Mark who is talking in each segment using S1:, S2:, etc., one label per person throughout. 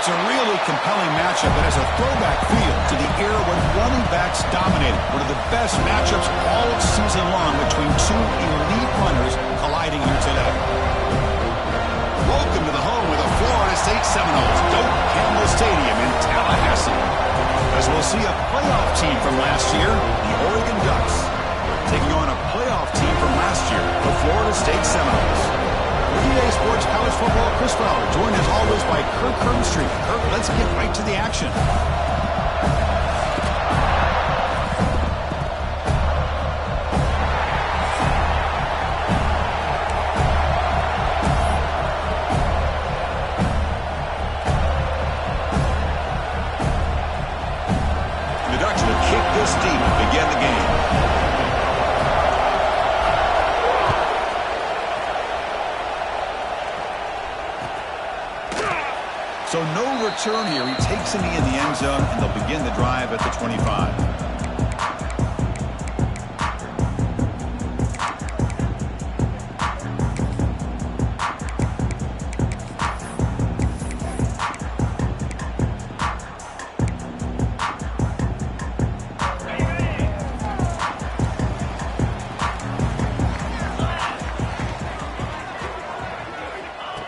S1: It's a really compelling matchup that has a throwback feel to the era when running backs dominated. One of the best matchups all season long between two elite runners colliding here today. Welcome to the home of the Florida State Seminoles, Doak Campbell Stadium in Tallahassee. As we'll see a playoff team from last year, the Oregon Ducks, taking on a playoff team from last year, the Florida State Seminoles. EA Sports College Football, Chris Fowler, joined as always by Kirk Herbstreit. Kirk, let's get right to the action. The Ducks will kick this deep to begin the game. So no return here. He takes a knee in the end zone, and they'll begin the drive at the 25.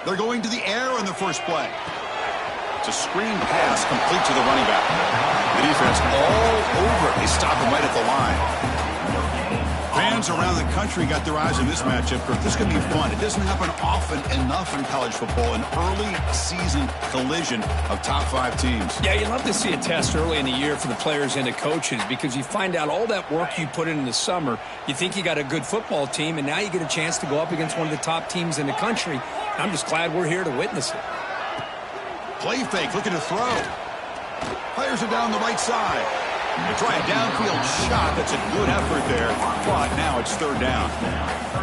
S1: They're going to the air on the first play. It's a screen pass complete to the running back. The defense all over it. They stop him right at the line. Fans around the country got their eyes on this matchup. This could be fun. It doesn't happen often enough in college football, an early season collision of top 5 teams.
S2: Yeah, you love to see a test early in the year for the players and the coaches because you find out all that work you put in the summer. You think you got a good football team, and now you get a chance to go up against one of the top teams in the country. I'm just glad we're here to witness it.
S1: Play fake, looking to throw. Players are down the right side. They try a downfield shot. That's a good effort there. But now it's third down.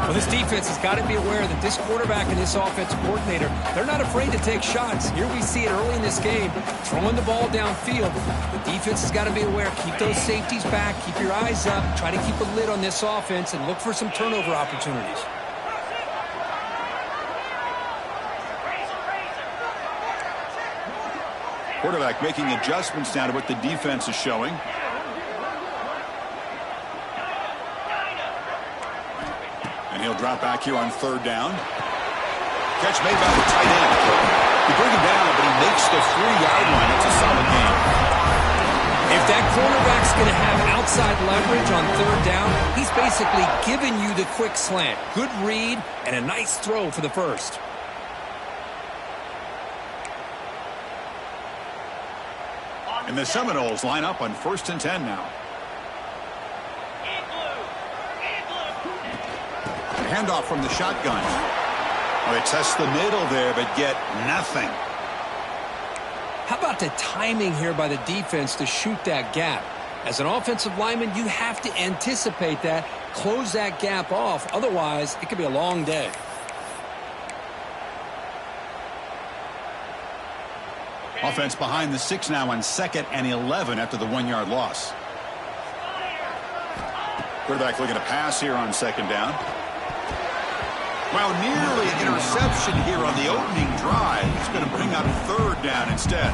S2: Well, this defense has got to be aware that this quarterback and this offensive coordinator, they're not afraid to take shots. Here we see it early in this game, throwing the ball downfield. The defense has got to be aware. Keep those safeties back. Keep your eyes up. Try to keep a lid on this offense and look for some turnover opportunities.
S1: Quarterback making adjustments now to what the defense is showing. And he'll drop back here on third down. Catch made by the tight end. You bring him down, but he makes the 3-yard line. It's a solid game.
S2: If that cornerback's going to have outside leverage on third down, he's basically giving you the quick slant. Good read and a nice throw for the first.
S1: And the Seminoles line up on 1st and 10 now. Handoff from the shotgun. Well, they test the middle there, but get nothing.
S2: How about the timing here by the defense to shoot that gap? As an offensive lineman, you have to anticipate that, close that gap off. Otherwise, it could be a long day.
S1: Offense behind the 6 now on 2nd and 11 after the 1-yard loss. Quarterback looking to pass here on 2nd down. Well, nearly an interception here on the opening drive. He's going to bring up 3rd down instead.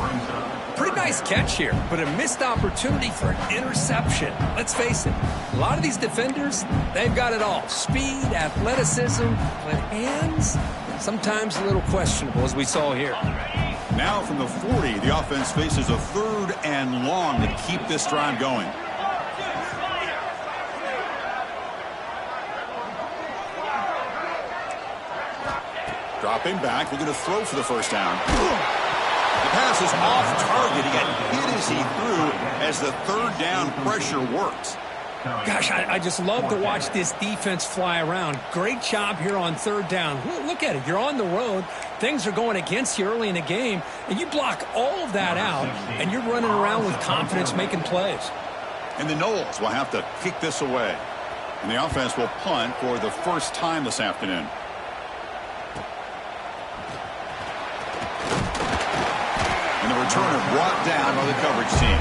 S2: Pretty nice catch here, but a missed opportunity for an interception. Let's face it, a lot of these defenders, they've got it all. Speed, athleticism, but hands, sometimes a little questionable, as we saw here.
S1: Now from the 40, the offense faces a 3rd and long to keep this drive going. Dropping back, looking to throw for the first down. The pass is off target. He got hit as he threw as the 3rd down pressure worked.
S2: Gosh, I just love to watch this defense fly around. Great job here on 3rd down. Look at it. You're on the road. Things are going against you early in the game, and you block all of that out, and you're running around with confidence making plays.
S1: And the Noles will have to kick this away. And the offense will punt for the first time this afternoon. And the returner brought down by the coverage team.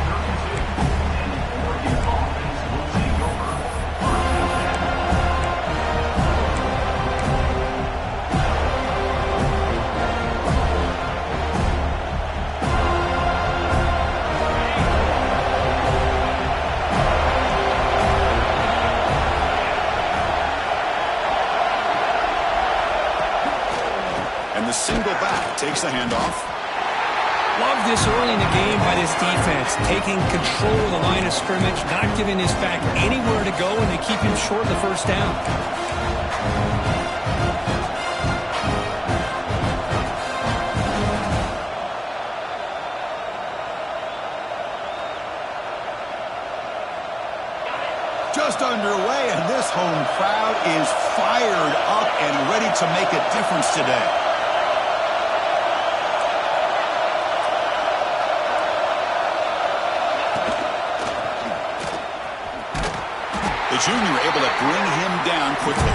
S1: And the single back takes the handoff.
S2: Love this early in the game by this defense, taking control of the line of scrimmage, not giving his back anywhere to go, and they keep him short of the first down.
S1: Just underway, and this home crowd is fired up and ready to make a difference today. The junior able to bring him down quickly.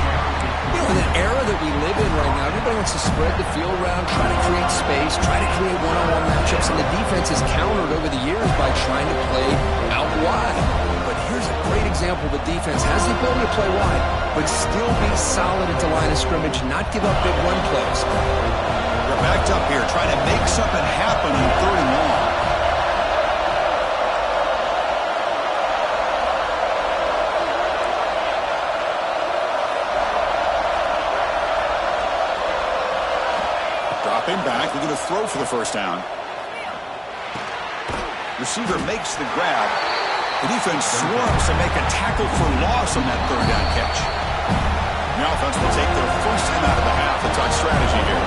S2: You know, in the era that we live in right now, everybody wants to spread the field around, try to create space, try to create one-on-one matchups, and the defense has countered over the years by trying to play out wide. But here's a great example. The defense has the ability to play wide, but still be solid at the line of scrimmage, not give up big run plays.
S1: They're backed up here, trying to make something happen on 3rd and long. Dropping back, they're going to throw for the first down. Receiver makes the grab. The defense swarms to make a tackle for loss on that 3rd down catch. The offense will take their first time out of the half. A touch strategy here.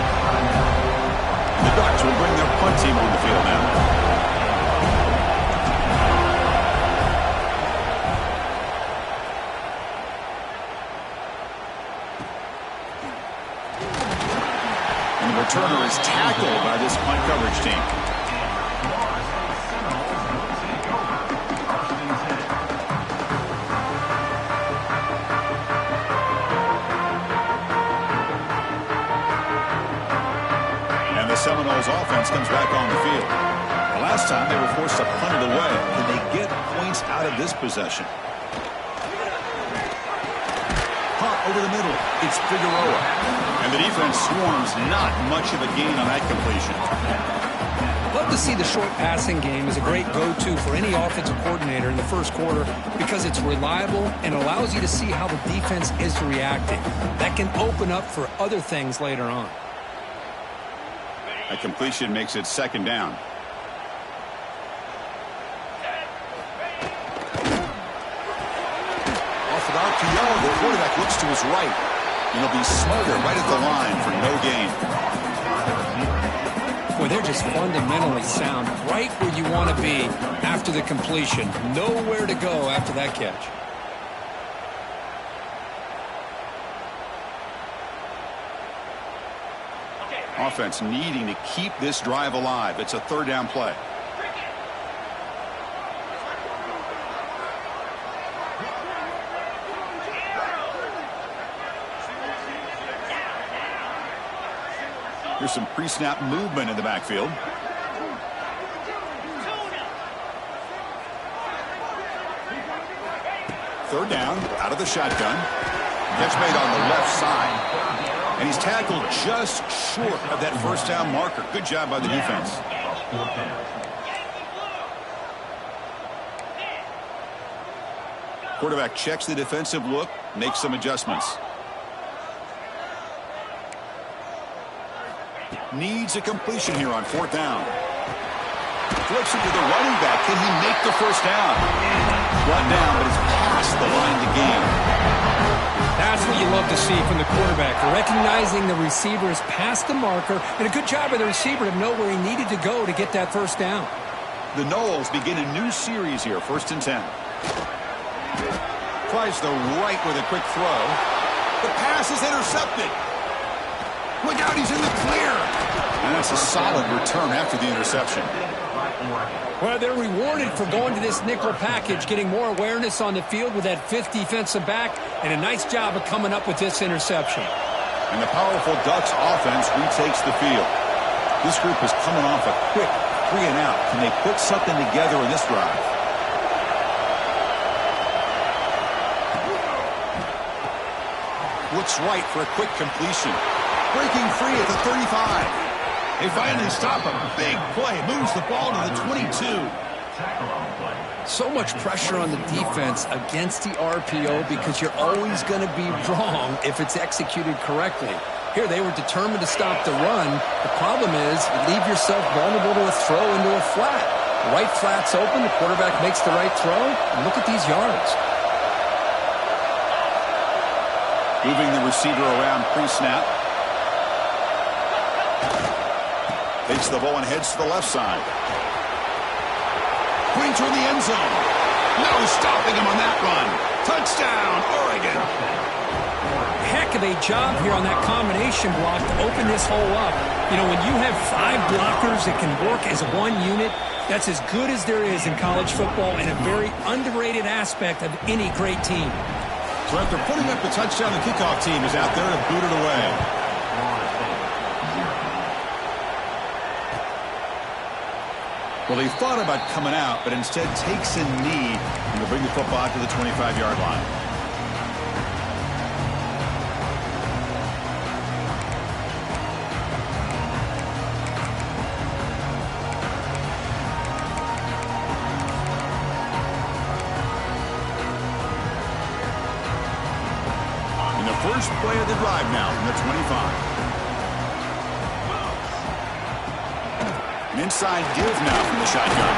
S1: The Ducks will bring their punt team on the field now. And the returner is tackled by this punt coverage team. Seminoles offense comes back on the field. The last time they were forced to punt it away. Can they get points out of this possession? Punt over the middle. It's Figueroa. And the defense swarms. Not much of a gain on that completion.
S2: Love to see the short passing game as a great go-to for any offensive coordinator in the first quarter because it's reliable and allows you to see how the defense is reacting. That can open up for other things later on.
S1: That completion makes it 2nd down. Off it out to Young. The quarterback looks to his right. And he'll be smothered right at the line for no gain.
S2: Boy, they're just fundamentally sound. Right where you want to be after the completion. Nowhere to go after that catch.
S1: Offense needing to keep this drive alive. It's a 3rd down play. Here's some pre-snap movement in the backfield. Third down, out of the shotgun. Catch made on the left side. And he's tackled just short of that first down marker. Good job by the defense. Quarterback checks the defensive look, makes some adjustments. Needs a completion here on 4th down. Flips it to the running back. Can he make the first down? Brought down, but it's past the line to gain.
S2: That's what you love to see from the quarterback. Recognizing the receiver is past the marker, and a good job by the receiver to know where he needed to go to get that first down.
S1: The Noles begin a new series here, 1st and 10. Tries the right with a quick throw. The pass is intercepted. Look out, he's in the clear. And that's a solid return after the interception.
S2: Well, they're rewarded for going to this nickel package, getting more awareness on the field with that 5th defensive back, and a nice job of coming up with this interception.
S1: And the powerful Ducks offense retakes the field. This group is coming off a quick 3 and out. Can they put something together in this drive? Looks right for a quick completion. Breaking free at the 35. They finally stop a big play. Moves the ball to the 22.
S2: So much pressure on the defense against the RPO because you're always going to be wrong if it's executed correctly. Here, they were determined to stop the run. The problem is you leave yourself vulnerable to a throw into a flat. The right flat's open. The quarterback makes the right throw. And look at these yards.
S1: Moving the receiver around pre-snap. Takes the ball and heads to the left side. Going toward the end zone. No stopping him on that run. Touchdown, Oregon.
S2: Heck of a job here on that combination block to open this hole up. You know, when you have 5 blockers that can work as one unit, that's as good as there is in college football and a very underrated aspect of any great team.
S1: So after putting up the touchdown, the kickoff team is out there to boot it away. Well, he thought about coming out, but instead takes a knee and will bring the football to the 25-yard line. First play of the drive now from the 25. An inside give now from the shotgun.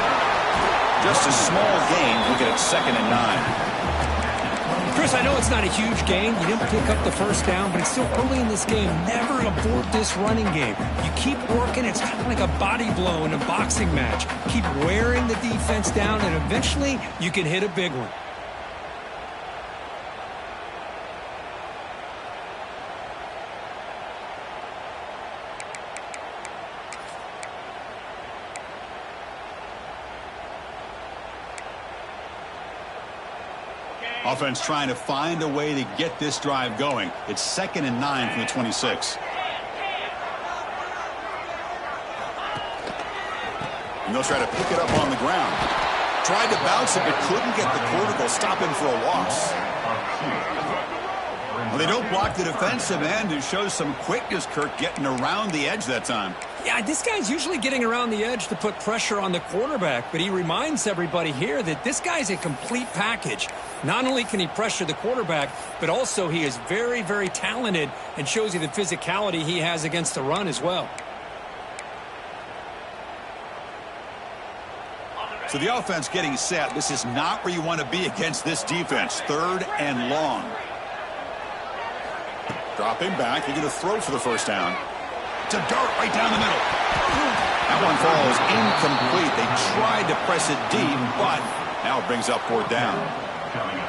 S1: Just a small gain. Look at it, 2nd and 9.
S2: Chris, I know it's not a huge gain. You didn't pick up the first down, but it's still early in this game. Never abort this running game. You keep working. It's kind of like a body blow in a boxing match. Keep wearing the defense down, and eventually you can hit a big one.
S1: Offense trying to find a way to get this drive going. It's 2nd and 9 from the 26. And they'll try to pick it up on the ground. Tried to bounce it, but couldn't get the quarterback to stop him for a loss. Well, they don't block the defensive end, who shows some quickness, Kirk, getting around the edge that time.
S2: Yeah, this guy's usually getting around the edge to put pressure on the quarterback, but he reminds everybody here that this guy's a complete package. Not only can he pressure the quarterback, but also he is very, very talented and shows you the physicality he has against the run as well.
S1: So the offense getting set. This is not where you want to be against this defense. 3rd and long. Dropping back. They're going to throw for the first down. To dart right down the middle. That one falls incomplete. They tried to press it deep, but now it brings up 4th down.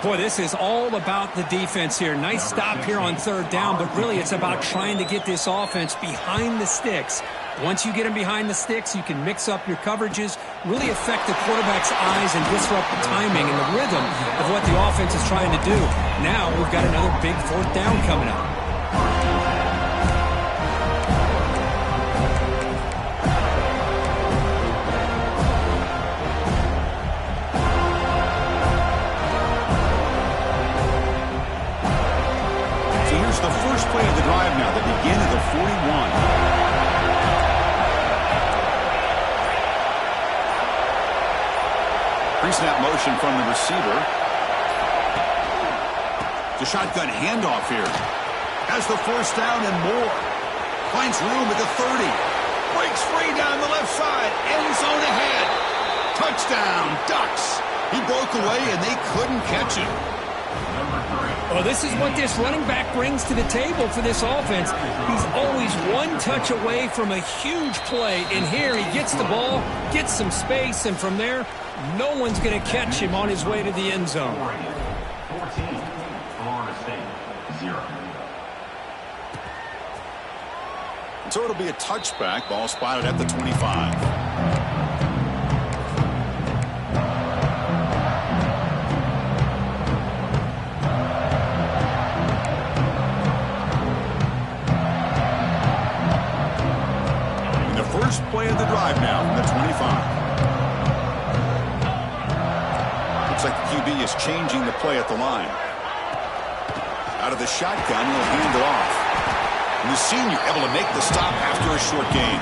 S2: Boy, this is all about the defense here. Nice stop here on 3rd down, but really it's about trying to get this offense behind the sticks. Once you get them behind the sticks, you can mix up your coverages, really affect the quarterback's eyes and disrupt the timing and the rhythm of what the offense is trying to do. Now we've got another big 4th down coming up.
S1: The first play of the drive now, the begin of the 41. Pre-snap motion from the receiver. The shotgun handoff here. Has the 1st down and more. Finds room at the 30. Breaks free down the left side. End zone ahead. Touchdown, Ducks. He broke away and they couldn't catch him.
S2: Well, this is what this running back brings to the table for this offense. He's always one touch away from a huge play. And here he gets the ball, gets some space, and from there, no one's going to catch him on his way to the end zone.
S3: 14, Florida State, 0.
S1: So it'll be a touchback. Ball spotted at the 25. First play of the drive now from the 25. Looks like the QB is changing the play at the line. Out of the shotgun, he'll hand it off. And the senior able to make the stop after a short gain.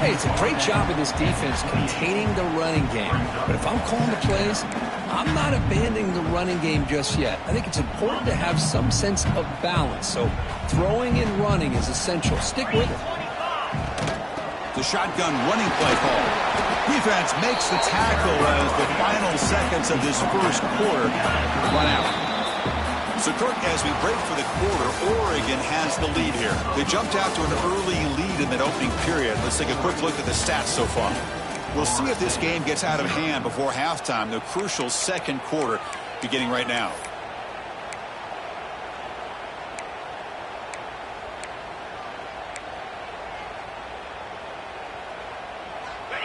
S2: Hey, it's a great job of this defense containing the running game. But if I'm calling the plays, I'm not abandoning the running game just yet. I think it's important to have some sense of balance. So throwing and running is essential. Stick with it.
S1: The shotgun running play call. Defense makes the tackle as the final seconds of this first quarter run out. So, Kirk, as we break for the quarter, Oregon has the lead here. They jumped out to an early lead in that opening period. Let's take a quick look at the stats so far. We'll see if this game gets out of hand before halftime, the crucial second quarter beginning right now.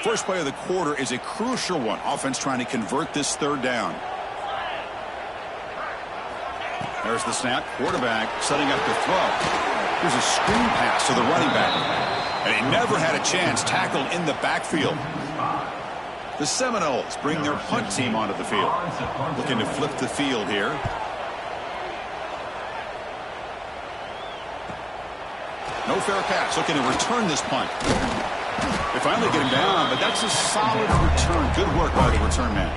S1: First play of the quarter is a crucial one. Offense trying to convert this third down. There's the snap. Quarterback setting up to throw. Here's a screen pass to the running back. And he never had a chance. Tackled in the backfield. The Seminoles bring their punt team onto the field. Looking to flip the field here. No fair catch. Looking to return this punt. They finally get him down, but that's a solid return. Good work by the return man.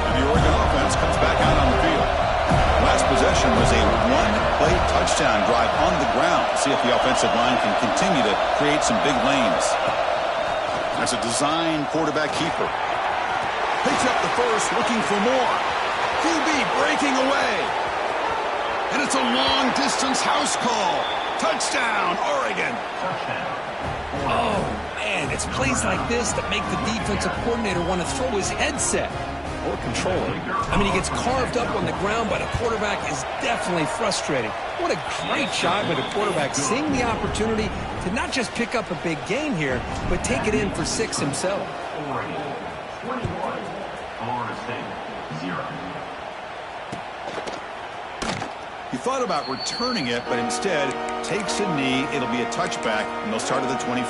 S1: And the Oregon offense comes back out on the field. Last possession was a one-play touchdown drive on the ground. See if the offensive line can continue to create some big lanes. That's a design quarterback keeper. Picks up the first, looking for more. QB breaking away. And it's a long-distance house call. Touchdown, Oregon.
S2: Oh, man, it's plays like this that make the defensive coordinator want to throw his headset or controller. I mean, he gets carved up on the ground by the quarterback is definitely frustrating. What a great shot by the quarterback, seeing the opportunity to not just pick up a big gain here, but take it in for 6 himself.
S3: Oregon 21, Florida State 0.
S1: He thought about returning it, but instead takes a knee. It'll be a touchback, and they'll start at the 25.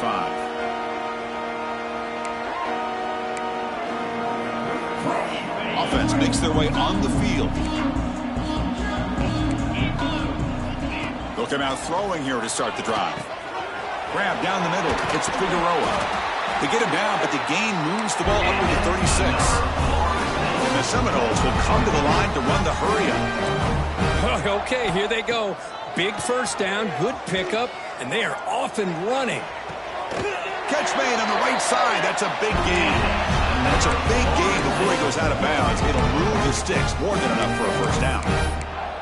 S1: Offense makes their way on the field. They'll come out throwing here to start the drive. Grab down the middle. It's Figueroa. They get him down, but the gain moves the ball up to the 36. And the Seminoles will come to the line to run the hurry-up.
S2: Okay, here they go. Big first down, good pickup, and they are off and running.
S1: Catch made on the right side. That's a big gain. That's a big gain before he goes out of bounds. It'll move the sticks more than enough for a first down.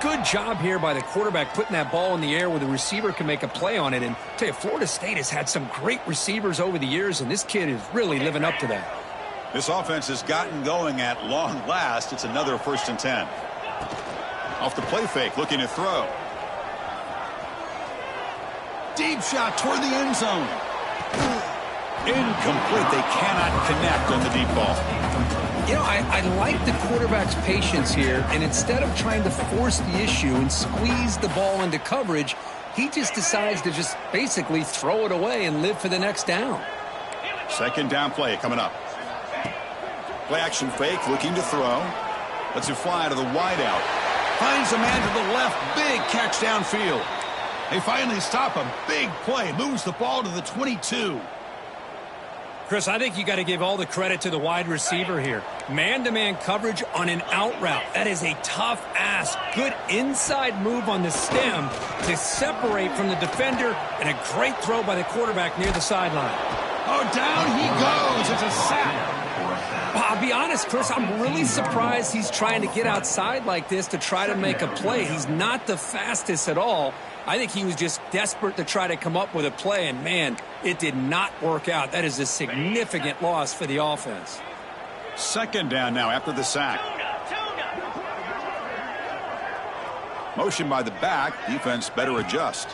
S2: Good job here by the quarterback putting that ball in the air where the receiver can make a play on it. And I'll tell you, Florida State has had some great receivers over the years, and this kid is really living up to that.
S1: This offense has gotten going at long last. It's another 1st and 10. Off the play fake, looking to throw. Deep shot toward the end zone. Incomplete. They cannot connect on the deep ball.
S2: You know, I like the quarterback's patience here, and instead of trying to force the issue and squeeze the ball into coverage, he just decides to just basically throw it away and live for the next down.
S1: Second down play coming up. Play action fake, looking to throw. Lets it fly to the wideout. Finds a man to the left. Big catch downfield. They finally stop a big play. Moves the ball to the 22.
S2: Chris, I think you got to give all the credit to the wide receiver here. Man-to-man coverage on an out route. That is a tough ask. Good inside move on the stem to separate from the defender, and a great throw by the quarterback near the sideline.
S1: Oh, down he goes. It's a sack.
S2: I'll be honest, Chris, I'm really surprised he's trying to get outside like this to try to make a play. He's not the fastest at all. I think he was just desperate to try to come up with a play, and, man, it did not work out. That is a significant loss for the offense.
S1: Second down now after the sack. Motion by the back. Defense better adjust.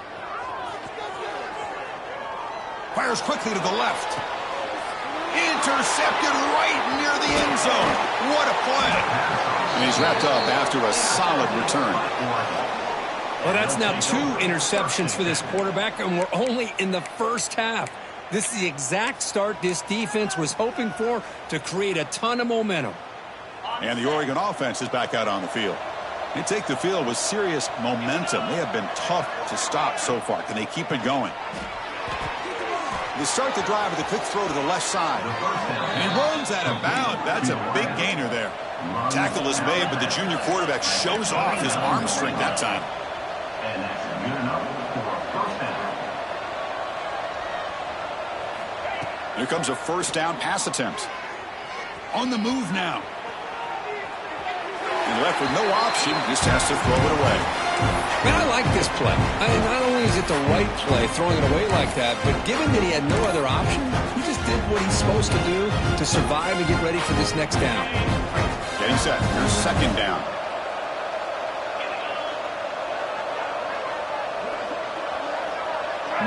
S1: Fires quickly to the left. Intercepted right near the end zone. What a play. And he's wrapped up after a solid return.
S2: Well, that's now 2 interceptions for this quarterback, and we're only in the first half. This is the exact start this defense was hoping for to create a ton of momentum.
S1: And the Oregon offense is back out on the field. They take the field with serious momentum. They have been tough to stop so far. Can they keep it going? They start the drive with a quick throw to the left side. And he runs out of bounds. That's a big gainer there. Tackle is made, but the junior quarterback shows off his arm strength that time.
S3: And that's good enough for a first down.
S1: Here comes a first down pass attempt. On the move now. And left with no option, just has to throw it away.
S2: Man, I like this play. Not only is it the right play, throwing it away like that, but given that he had no other option, he just did what he's supposed to do to survive and get ready for this next down.
S1: Getting set. Here's second down.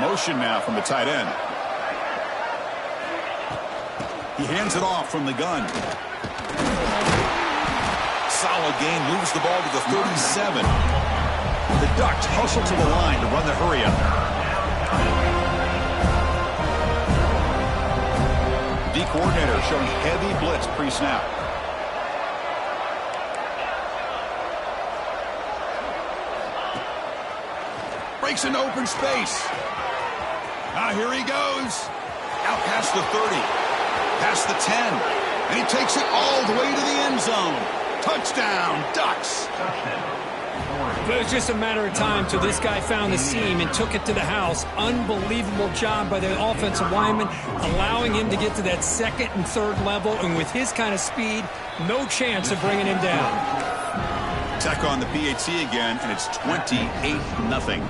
S1: Motion now from the tight end. He hands it off from the gun. Solid gain, moves the ball to the 37. The Ducks hustle to the line to run the hurry-up. D coordinator showing heavy blitz pre-snap. Breaks into open space. Now here he goes. Out past the 30. Past the 10. And he takes it all the way to the end zone. Touchdown, Ducks.
S2: But it was just a matter of time till this guy found the seam and took it to the house. Unbelievable job by the offensive lineman, allowing him to get to that second and third level. And with his kind of speed, no chance of bringing him down.
S1: Tech on the PAT again, and it's 28-0.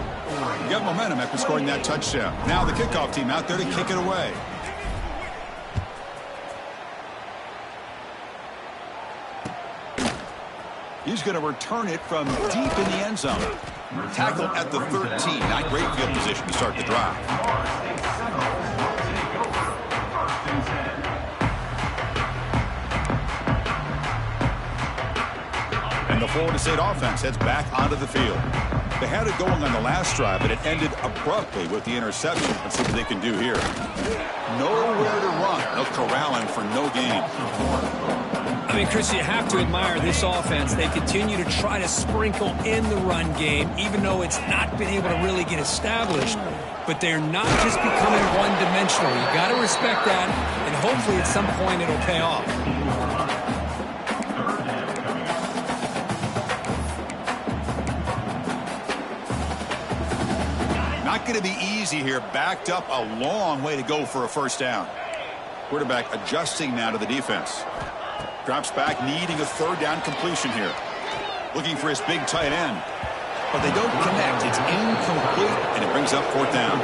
S1: You got momentum after scoring that touchdown. Now the kickoff team out there to kick it away. He's going to return it from deep in the end zone. Tackle at the 13. Not great field position to start the drive. And the Florida State offense heads back onto the field. They had it going on the last drive, but it ended abruptly with the interception. Let's see what they can do here. Nowhere to run. They'll corral him for no gain.
S2: I mean, Chris, you have to admire this offense. They continue to try to sprinkle in the run game, even though it's not been able to really get established. But they're not just becoming one-dimensional. You got to respect that, and hopefully at some point it'll pay off.
S1: Not going to be easy here. Backed up a long way to go for a first down. Quarterback adjusting now to the defense. Drops back, needing a third down completion here. Looking for his big tight end. But they don't connect. It's incomplete, and it brings up fourth down.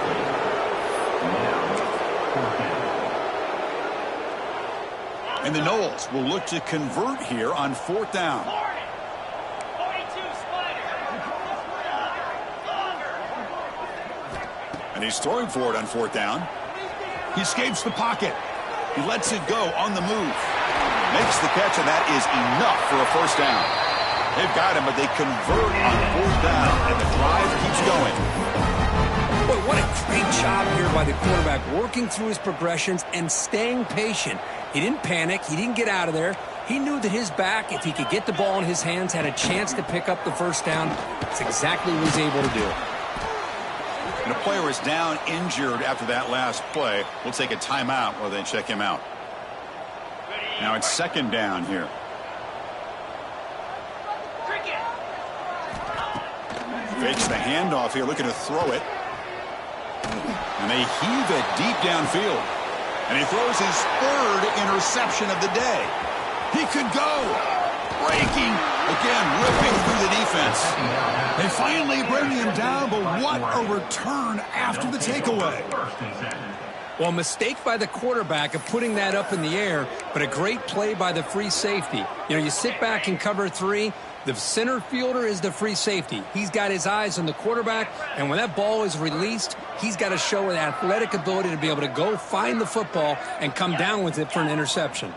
S1: And the Noles will look to convert here on fourth down. And he's throwing for it on fourth down. He escapes the pocket. He lets it go on the move. Makes the catch, and that is enough for a first down. They've got him, but they convert on fourth down, and the drive keeps going.
S2: Boy, what a great job here by the quarterback, working through his progressions and staying patient. He didn't panic. He didn't get out of there. He knew that his back, if he could get the ball in his hands, had a chance to pick up the first down. That's exactly what he was able to do.
S1: And a player is down injured after that last play. We'll take a timeout while they check him out. Now it's second down here. Fakes the handoff here, looking to throw it. And they heave it deep downfield. And he throws his third interception of the day. He could go. Breaking. Again, ripping through the defense. They finally bring him down, but what a return after the takeaway.
S2: Well, a mistake by the quarterback of putting that up in the air, but a great play by the free safety. You know, you sit back and cover three. The center fielder is the free safety. He's got his eyes on the quarterback, and when that ball is released, he's got to show an athletic ability to be able to go find the football and come down with it for an interception.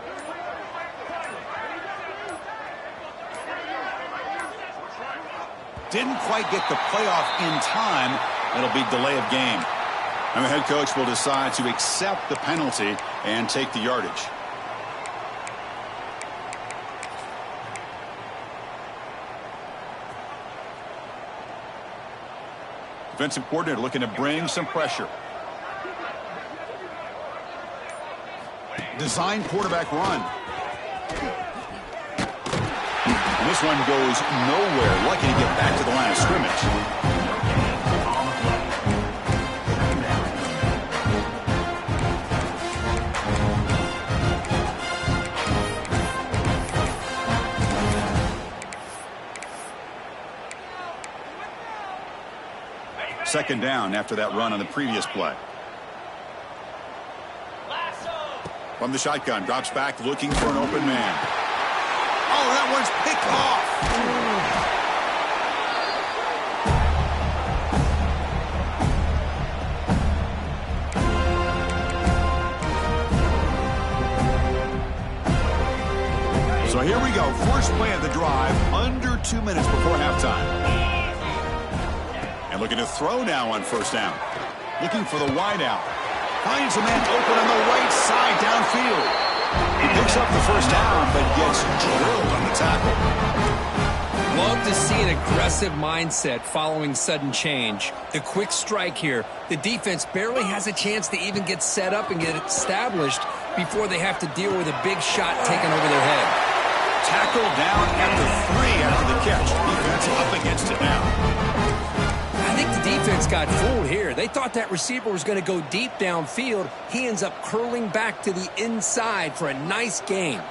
S1: Didn't quite get the playoff in time. It'll be delay of game. And the head coach will decide to accept the penalty and take the yardage. Defensive coordinator looking to bring some pressure. design quarterback run. And this one goes nowhere. Lucky to get back to the line of scrimmage. Second down after that run on the previous play. From the shotgun, drops back looking for an open man. Oh, that one's picked off. So here we go. First play of the drive, under 2 minutes before halftime. And looking to throw now on first down. Looking for the wide out. Finds a man open on the right side downfield. He picks up the first down, but gets drilled on the tackle.
S2: Love to see an aggressive mindset following sudden change. The quick strike here. The defense barely has a chance to even get set up and get established before they have to deal with a big shot taken over their head.
S1: Tackle down after 3 after the catch. Defense up against it now.
S2: I think the defense got fooled here. They thought that receiver was going to go deep downfield. He ends up curling back to the inside for a nice gain.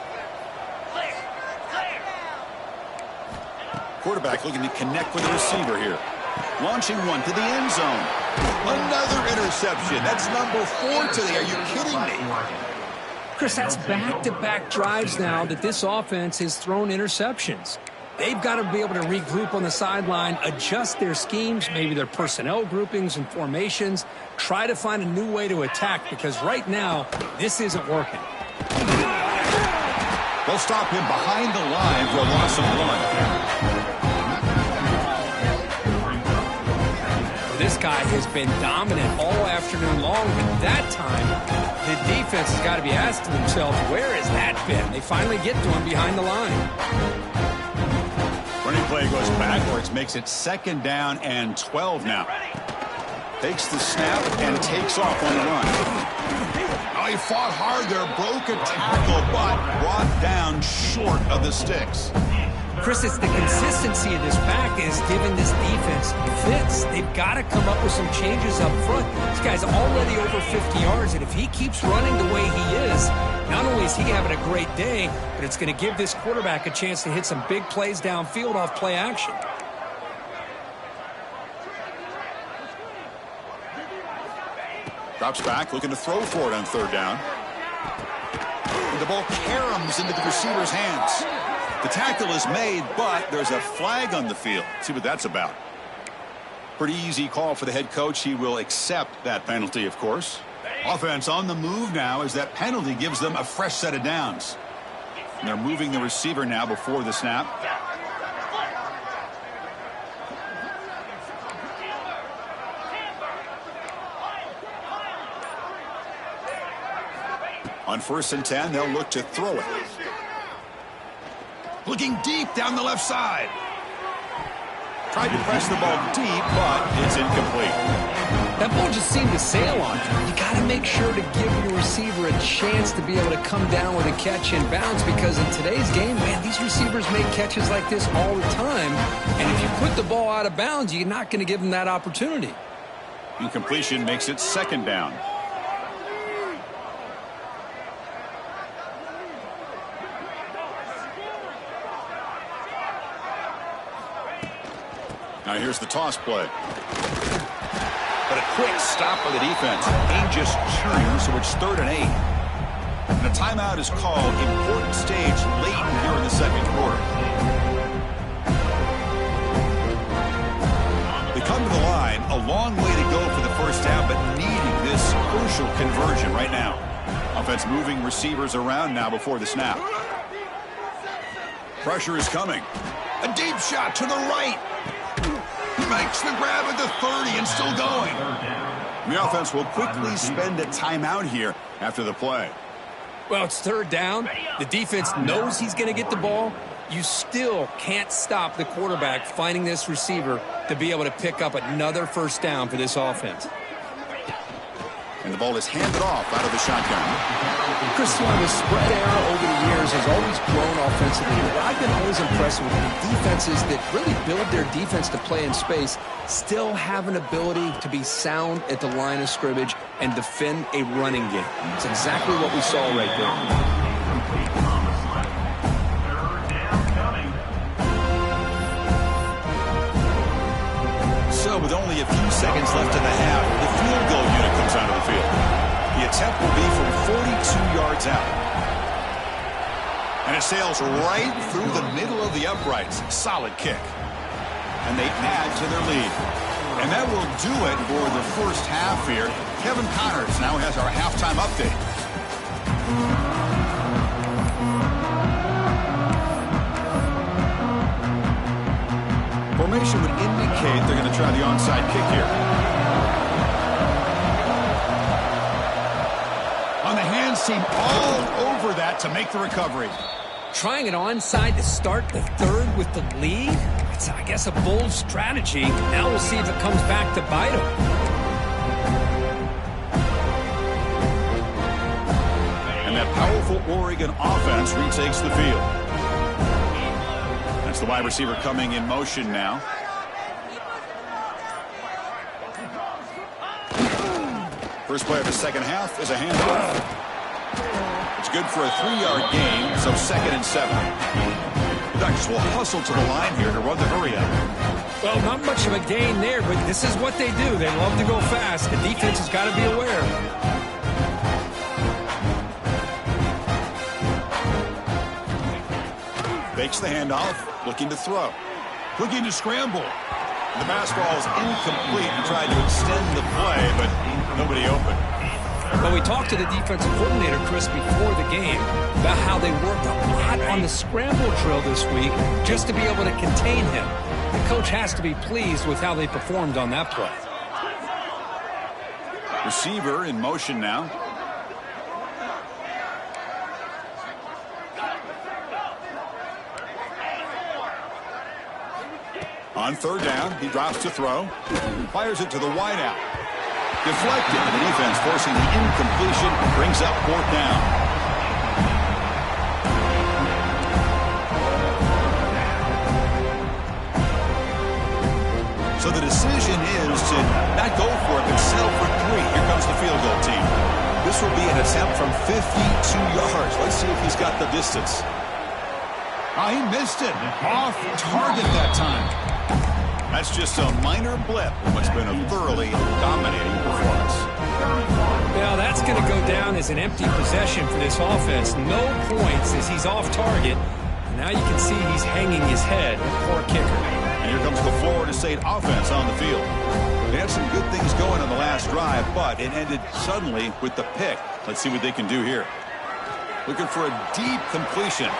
S1: Quarterback looking to connect with the receiver here. Launching one to the end zone. Another interception. That's number 4 today. Are you kidding me?
S2: Chris, that's back-to-back drives now that this offense has thrown interceptions. They've got to be able to regroup on the sideline, adjust their schemes, maybe their personnel groupings and formations, try to find a new way to attack because right now, this isn't working.
S1: They'll stop him behind the line for a loss of 1.
S2: This guy has been dominant all afternoon long, but that time, the defense has got to be asking themselves, where has that been? They finally get to him behind the line.
S1: Running play goes backwards, makes it second down and 12 now. Takes the snap and takes off on the run. Oh, he fought hard there, broke a tackle, but brought down short of the sticks.
S2: Chris, it's the consistency of this back is giving this defense fits. They've got to come up with some changes up front. This guy's already over 50 yards, and if he keeps running the way he is, not only is he having a great day, but it's going to give this quarterback a chance to hit some big plays downfield off play action.
S1: Drops back, looking to throw for it on third down. And the ball caroms into the receiver's hands. The tackle is made, but there's a flag on the field. Let's see what that's about. Pretty easy call for the head coach. He will accept that penalty, of course. Offense on the move now as that penalty gives them a fresh set of downs. And they're moving the receiver now before the snap. On 1st and 10, they'll look to throw it. Looking deep down the left side. Tried to press the ball deep, but it's incomplete.
S2: That ball just seemed to sail on him. You got to make sure to give your receiver a chance to be able to come down with a catch and bounce because in today's game, man, these receivers make catches like this all the time. And if you put the ball out of bounds, you're not going to give them that opportunity.
S1: Incompletion makes it second down. Now here's the toss play. But a quick stop by the defense. Gain just 2, so it's 3rd and 8. And a timeout is called. Important stage late here in the second quarter. They come to the line. A long way to go for the first down, but needing this crucial conversion right now. Offense moving receivers around now before the snap. Pressure is coming. A deep shot to the right. Makes the grab at the 30 and still going. The offense will quickly spend a timeout here after the play.
S2: Well, it's 3rd down. The defense knows he's going to get the ball. You still can't stop the quarterback finding this receiver to be able to pick up another first down for this offense.
S1: And the ball is handed off out of the shotgun.
S2: Chris, the spread era over the years has always grown offensively. But I've been always impressed with the defenses that really build their defense to play in space, still have an ability to be sound at the line of scrimmage and defend a running game. It's exactly what we saw right there.
S1: So with only a few seconds left in the half, the field goal unit comes onto the field. The attempt will be from 42 yards out. And it sails right through the middle of the uprights. Solid kick. And they add to their lead. And that will do it for the first half here. Kevin Connors now has our halftime update. Formation would indicate they're going to try the onside kick here. On the hands team, all over that to make the recovery.
S2: Trying it onside to start the third with the lead? It's, I guess, a bold strategy. Now we'll see if it comes back to bite them.
S1: And that powerful Oregon offense retakes the field. That's the wide receiver coming in motion now. First play of the second half is a handoff. It's good for a 3-yard gain, so 2nd and 7. The Ducks will hustle to the line here to run the hurry up.
S2: Well, not much of a gain there, but this is what they do. They love to go fast. The defense has got to be aware.
S1: Fakes the handoff, looking to throw. Looking to scramble. The pass ball is incomplete and tried to extend the play, but nobody open.
S2: Well, we talked to the defensive coordinator, Chris, before the game about how they worked a lot on the scramble drill this week just to be able to contain him. The coach has to be pleased with how they performed on that play.
S1: Receiver in motion now. On third down, he drops to throw. Fires it to the wideout. Deflected, and the defense forcing the incompletion brings up 4th down. So the decision is to not go for it, but settle for 3. Here comes the field goal team. This will be an attempt from 52 yards. Let's see if he's got the distance. Oh, he missed it. Off target that time. That's just a minor blip in what's been a thoroughly dominating performance.
S2: Now that's going to go down as an empty possession for this offense. No points as he's off target. Now you can see he's hanging his head. Poor kicker.
S1: And here comes the Florida State offense on the field. They had some good things going on the last drive, but it ended suddenly with the pick. Let's see what they can do here. Looking for a deep completion.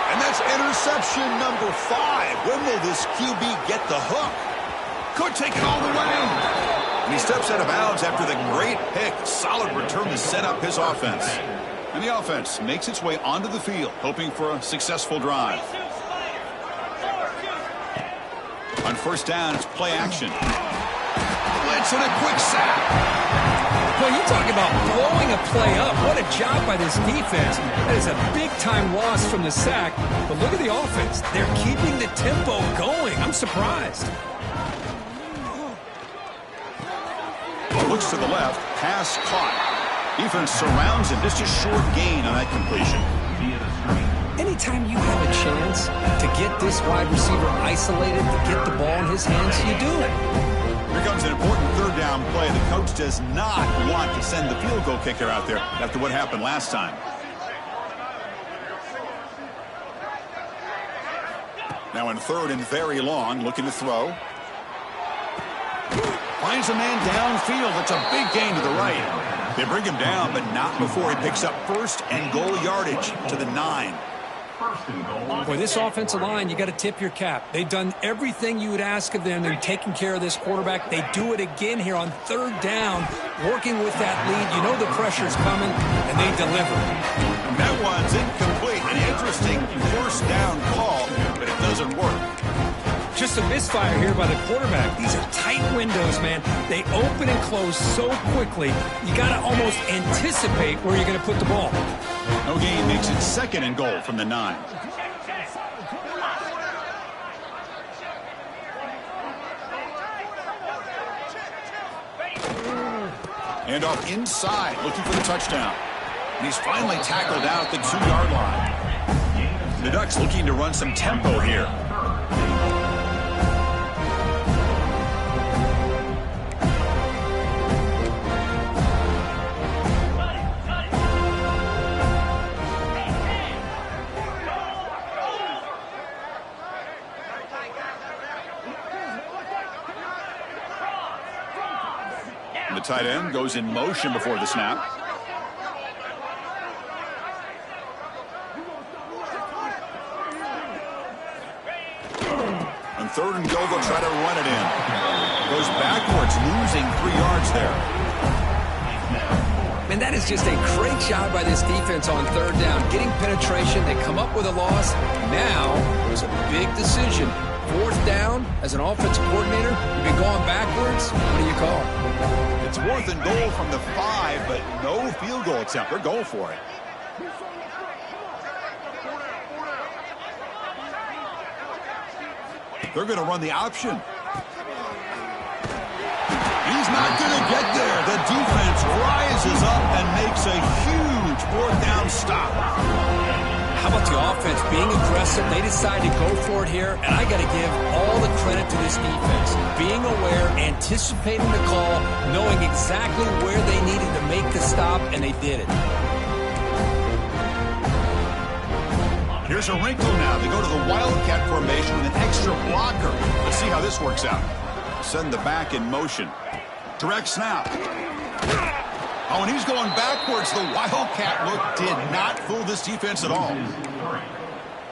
S1: And that's interception number 5. When will this QB get the hook? Could take it all the way. And he steps out of bounds after the great pick. Solid return to set up his offense. And the offense makes its way onto the field, hoping for a successful drive. On first down, it's play action. Blitz and a quick sack.
S2: Well, you talk about blowing a play up. What a job by this defense. That is a big-time loss from the sack. But look at the offense. They're keeping the tempo going. I'm surprised.
S1: Looks to the left. Pass caught. Defense surrounds him. Just a short gain on that completion.
S2: Anytime you have a chance to get this wide receiver isolated, to get the ball in his hands, you do it.
S1: Here comes an important third down play. The coach does not want to send the field goal kicker out there after what happened last time. Now in third and very long, looking to throw. Finds a man downfield. It's a big gain to the right. They bring him down, but not before he picks up first and goal yardage to the 9.
S2: Boy, this offensive line, you got to tip your cap. They've done everything you would ask of them. They're taking care of this quarterback. They do it again here on third down, working with that lead. You know the pressure's coming, and they deliver.
S1: And that one's incomplete. An interesting first down call, but it doesn't work.
S2: Just a misfire here by the quarterback. These are tight windows, man. They open and close so quickly, you got to almost anticipate where you're going to put the ball.
S1: No gain makes it 2nd and goal from the 9. And off inside, looking for the touchdown. And he's finally tackled out at the 2-yard line. The Ducks looking to run some tempo here. The tight end goes in motion before the snap. On 3rd and goal, they'll try to run it in. Goes backwards, losing 3 yards there.
S2: Man, that is just a great job by this defense on 3rd down. Getting penetration, they come up with a loss. Now, there's a big decision. 4th down, as an offensive coordinator, you've been going backwards. What do you call?
S1: It's 4th and goal from the 5, but no field goal attempt. They're going for it. They're going to run the option. He's not going to get there. The defense rises up and makes a huge 4th down stop.
S2: How about the offense being aggressive? They decide to go for it here, and I got to give all the credit to this defense. Being aware, anticipating the call, knowing exactly where they needed to make the stop, and they did it.
S1: Here's a wrinkle now. They go to the Wildcat formation with an extra blocker. Let's see how this works out. Send the back in motion. Direct snap. Oh, and he's going backwards. The Wildcat look did not fool this defense at all.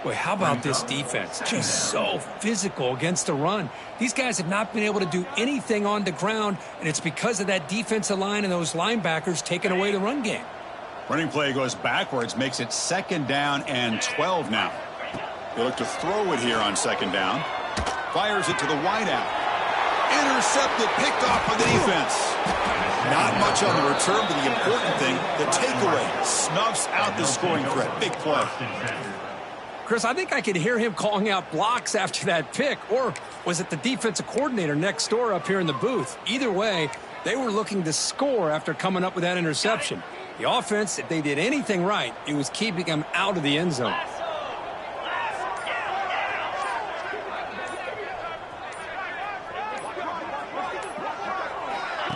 S2: Boy, how about this defense? Just so physical against the run. These guys have not been able to do anything on the ground, and it's because of that defensive line and those linebackers taking away the run game.
S1: Running play goes backwards, makes it 2nd down and 12 now. They look to throw it here on 2nd down. Fires it to the wideout. Intercepted, picked off by the defense. Not much on the return, but the important thing, the takeaway, snuffs out the scoring threat. Big play.
S2: Chris, I think I could hear him calling out blocks after that pick, or was it the defensive coordinator next door up here in the booth? Either way, they were looking to score after coming up with that interception. The offense, if they did anything right, it was keeping them out of the end zone.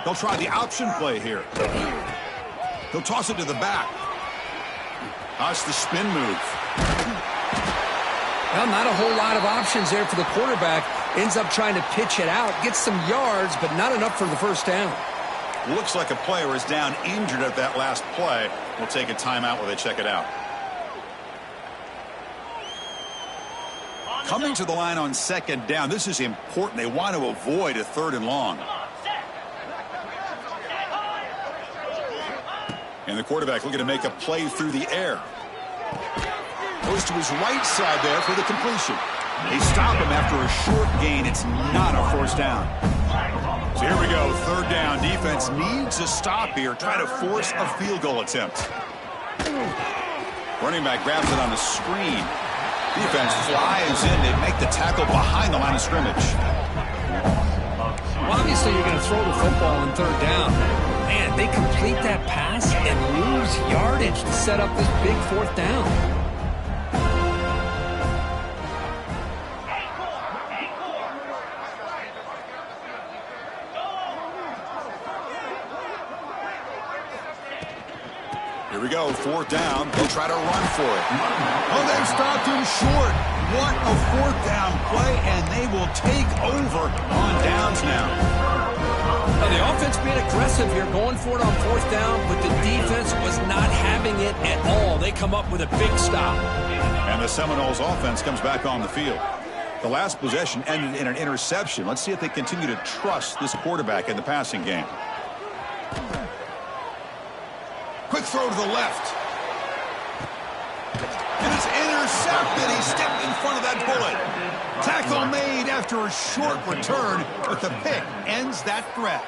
S1: They'll try the option play here. They'll toss it to the back. That's the spin move.
S2: Well, not a whole lot of options there for the quarterback. Ends up trying to pitch it out, gets some yards, but not enough for the 1st down.
S1: Looks like a player is down injured at that last play. We'll take a timeout while they check it out. Coming to the line on 2nd down. This is important. They want to avoid a 3rd and long. And the quarterback looking to make a play through the air. Goes to his right side there for the completion. They stop him after a short gain. It's not a 4th down. So here we go, 3rd down. Defense needs a stop here. Try to force a field goal attempt. Running back grabs it on the screen. Defense flies in. They make the tackle behind the line of scrimmage.
S2: Well, obviously, you're going to throw the football on 3rd down. Man, they complete that pass and lose yardage to set up this big 4th down.
S1: Here we go, 4th down. They'll try to run for it. Oh, they've stopped him short. What a 4th down play, and they will take over on downs now.
S2: Now, the offense being aggressive here, going for it on 4th down, but the defense was not having it at all. They come up with a big stop.
S1: And the Seminoles offense comes back on the field. The last possession ended in an interception. Let's see if they continue to trust this quarterback in the passing game. Quick throw to the left. And it's intercepted. He stepped in front of that bullet. Tackle made after a short return, but the pick ends that threat.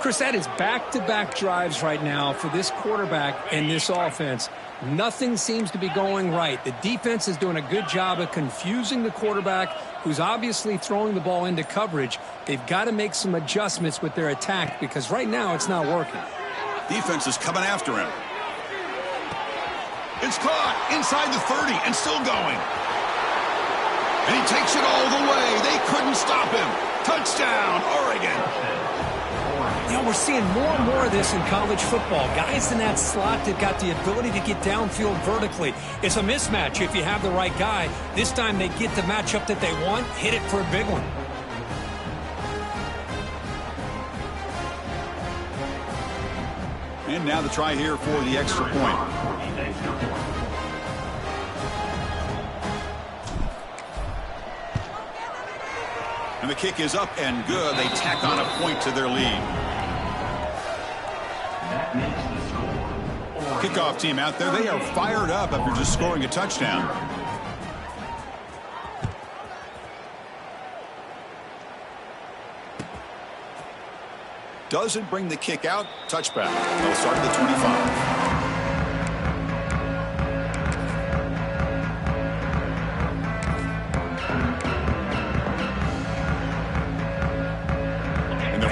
S2: Chris, that is back-to-back drives right now for this quarterback and this offense. Nothing seems to be going right. The defense is doing a good job of confusing the quarterback, who's obviously throwing the ball into coverage. They've got to make some adjustments with their attack because right now it's not working.
S1: Defense is coming after him. It's caught inside the 30 and still going. And he takes it all the way. They couldn't stop him. Touchdown, Oregon.
S2: You know, we're seeing more and more of this in college football. Guys in that slot that got the ability to get downfield vertically. It's a mismatch if you have the right guy. This time they get the matchup that they want, hit it for a big one.
S1: And now the try here for the extra point. And the kick is up and good. They tack on a point to their lead. Kickoff team out there. They are fired up after just scoring a touchdown. Doesn't bring the kick out. Touchback. They'll start at the 25.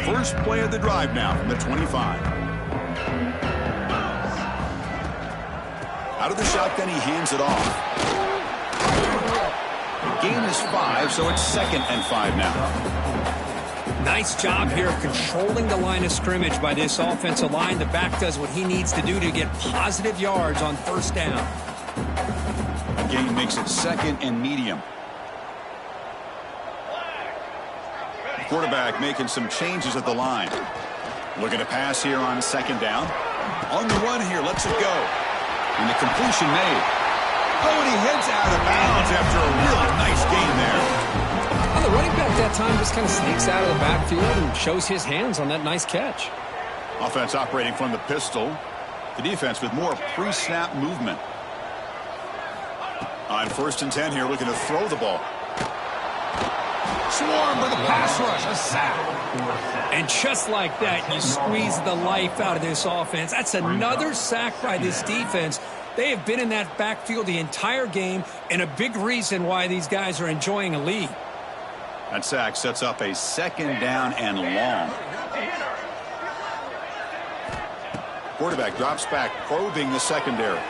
S1: First play of the drive now from the 25. Out of the shotgun, he hands it off. The gain is 5, so it's 2nd and 5 now.
S2: Nice job here of controlling the line of scrimmage by this offensive line. The back does what he needs to do to get positive yards on first down.
S1: The gain makes it 2nd and medium. Quarterback making some changes at the line. Looking to pass here on 2nd down. On the run here, lets it go. And the completion made. Oh, and he heads out of bounds after a really nice gain there.
S2: Well, the running back that time just kind of sneaks out of the backfield and shows his hands on that nice catch.
S1: Offense operating from the pistol. The defense with more pre-snap movement. On 1st and 10 here, looking to throw the ball. Swarm with a pass rush, a sack.
S2: And just like that, you squeeze the life out of this offense. That's another sack by this defense. They have been in that backfield the entire game, and a big reason why these guys are enjoying a lead.
S1: That sack sets up a 2nd down and long. Quarterback drops back, probing the secondary.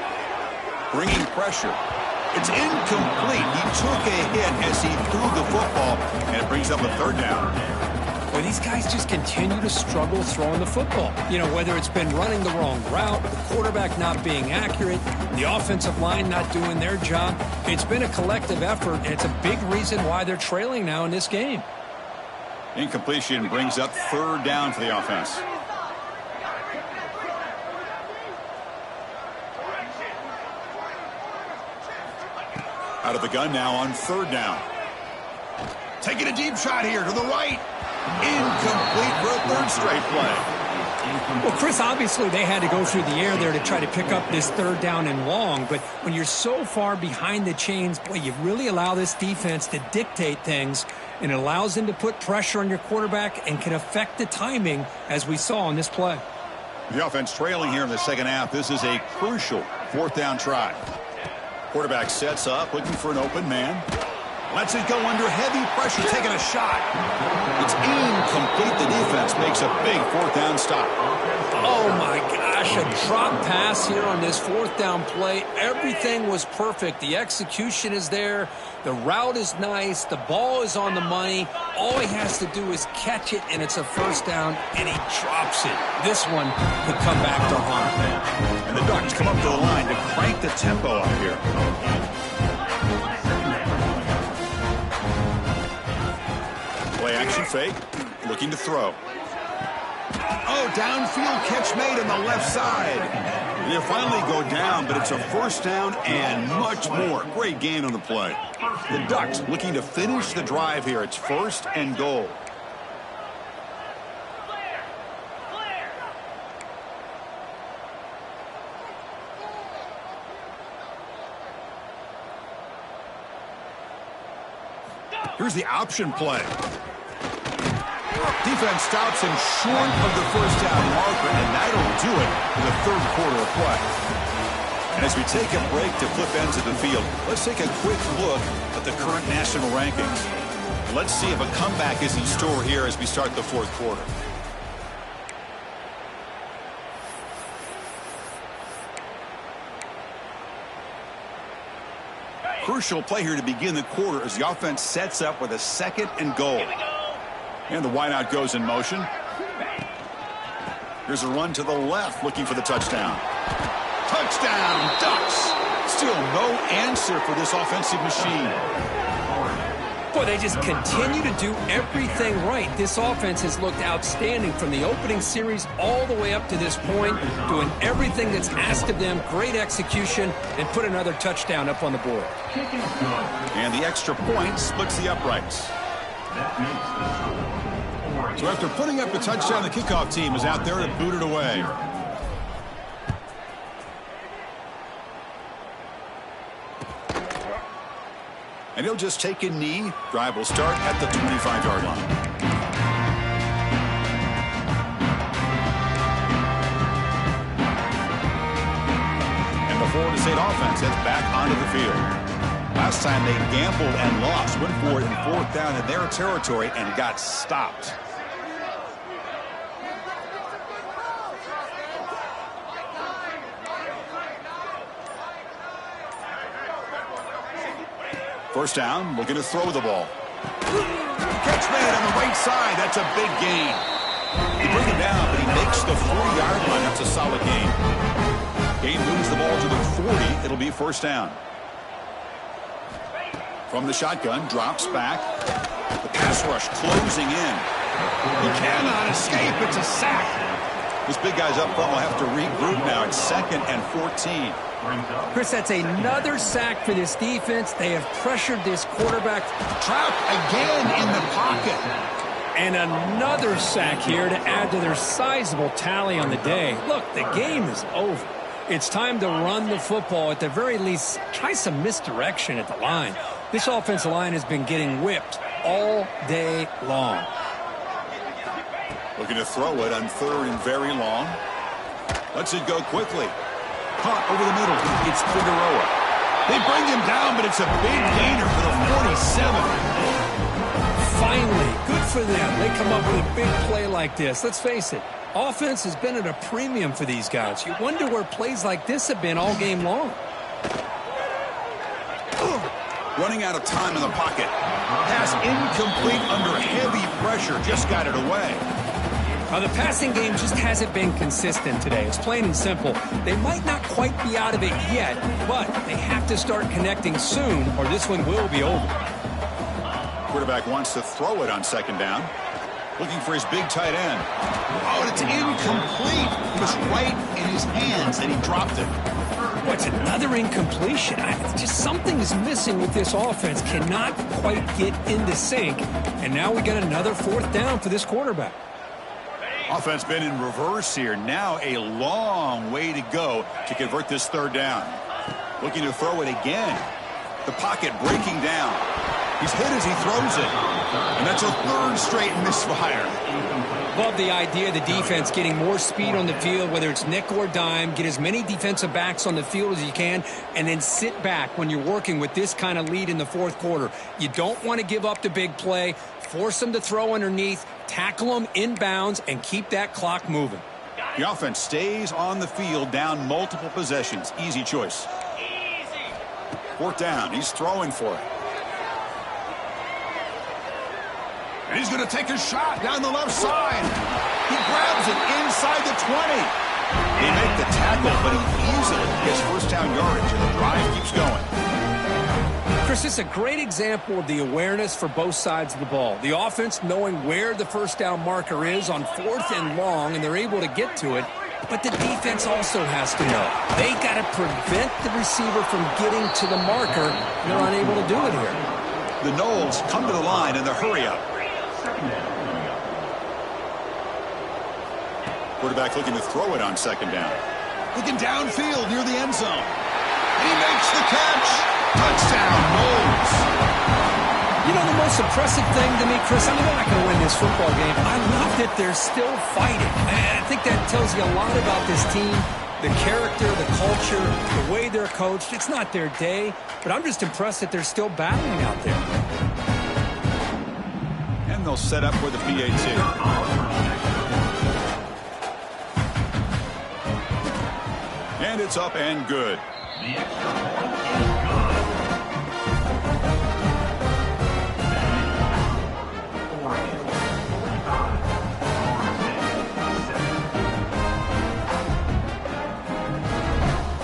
S1: Bringing pressure. It's incomplete. He took a hit as he threw the football, and it brings up a 3rd down.
S2: Well, these guys just continue to struggle throwing the football. You know, whether it's been running the wrong route, the quarterback not being accurate, the offensive line not doing their job. It's been a collective effort, and it's a big reason why they're trailing now in this game.
S1: Incompletion brings up 3rd down for the offense. Out of the gun now on 3rd down. Taking a deep shot here to the right. Incomplete for a 3rd straight play.
S2: Well, Chris, obviously they had to go through the air there to try to pick up this 3rd down and long. But when you're so far behind the chains, boy, you really allow this defense to dictate things. And it allows them to put pressure on your quarterback and can affect the timing, as we saw on this play.
S1: The offense trailing here in the 2nd half. This is a crucial 4th down try. Quarterback sets up, looking for an open man. Lets it go under heavy pressure, taking a shot. It's incomplete. The defense makes a big 4th down stop.
S2: Oh, my gosh, a drop pass here on this 4th down play. Everything was perfect. The execution is there. The route is nice. The ball is on the money. All he has to do is catch it, and it's a 1st down, and he drops it. This one could come back to haunt him.
S1: And the Ducks come up to the line to crank the tempo up here. Play action fake, looking to throw. Oh, downfield catch made on the left side. They finally go down, but it's a 1st down and much more. Great gain on the play. The Ducks looking to finish the drive here. It's 1st and goal. Here's the option play. Defense stops him short of the first down marker, and that'll do it in the third quarter of play. And as we take a break to flip ends of the field, let's take a quick look at the current national rankings. Let's see if a comeback is in store here as we start the fourth quarter. Crucial play here to begin the quarter as the offense sets up with a 2nd and goal. And the wideout goes in motion. Here's a run to the left looking for the touchdown. Touchdown, Ducks! Still no answer for this offensive machine.
S2: Boy, they just continue to do everything right. This offense has looked outstanding from the opening series all the way up to this point, doing everything that's asked of them, great execution, and put another touchdown up on the board.
S1: And the extra point splits the uprights. So after putting up a touchdown, the kickoff team is out there to boot it away. And he'll just take a knee. Drive will start at the 25-yard line. And the Florida State offense heads back onto the field. Last time they gambled and lost, went for it in 4th down in their territory and got stopped. First down, looking to throw the ball. Catch made on the right side. That's a big gain. They bring him down, but he makes the 40-yard line. That's a solid gain. Gain moves the ball to the 40. It'll be first down. From the shotgun, drops back. The pass rush closing in. He cannot escape. It's a sack. This big guy's up front will have to regroup now. It's 2nd and 14.
S2: Chris, that's another sack for this defense. They have pressured this quarterback.
S1: Trapped again in the pocket.
S2: And another sack here to add to their sizable tally on the day. Look, the game is over. It's time to run the football. At the very least, try some misdirection at the line. This offensive line has been getting whipped all day long.
S1: Looking to throw it on 3rd and very long. Lets it go quickly. Caught over the middle. It's Figueroa. They bring him down, but it's a big gainer for the 47.
S2: Finally, good for them. They come up with a big play like this. Let's face it, offense has been at a premium for these guys. You wonder where plays like this have been all game long.
S1: Running out of time in the pocket. Pass incomplete under heavy pressure. Just got it away.
S2: The passing game just hasn't been consistent today. It's plain and simple. They might not quite be out of it yet, but they have to start connecting soon or this one will be over.
S1: Quarterback wants to throw it on 2nd down. Looking for his big tight end. Oh, and it's incomplete. It was right in his hands, and he dropped it.
S2: What's another incompletion? Just something is missing with this offense. Cannot quite get into sync. And now we got another 4th down for this quarterback.
S1: Offense been in reverse here. Now a long way to go to convert this 3rd down. Looking to throw it again. The pocket breaking down. He's hit as he throws it. And that's a 3rd straight misfire.
S2: Love the idea of the defense getting more speed on the field, whether it's nickel or dime. Get as many defensive backs on the field as you can, and then sit back when you're working with this kind of lead in the 4th quarter. You don't want to give up the big play. Force them to throw underneath, tackle them inbounds, and keep that clock moving.
S1: The offense stays on the field, down multiple possessions. Easy choice. 4th down. He's throwing for it. And he's going to take a shot down the left side. He grabs it inside the 20. They make the tackle, but he easily gets first down yardage, and the drive keeps going.
S2: Chris, this is a great example of the awareness for both sides of the ball. The offense knowing where the first down marker is on 4th and long, and they're able to get to it. But the defense also has to know. They got to prevent the receiver from getting to the marker. They're unable to do it here.
S1: The Noles come to the line in the hurry-up. Quarterback looking to throw it on 2nd down. Looking downfield near the end zone. And he makes the catch. Touchdown, Noles.
S2: You know, the most impressive thing to me, Chris, I mean, they're not going to win this football game. I love that they're still fighting. And I think that tells you a lot about this team, the character, the culture, the way they're coached. It's not their day, but I'm just impressed that they're still battling out there.
S1: And they'll set up for the PAT. And it's up and good.
S3: The extra point is good.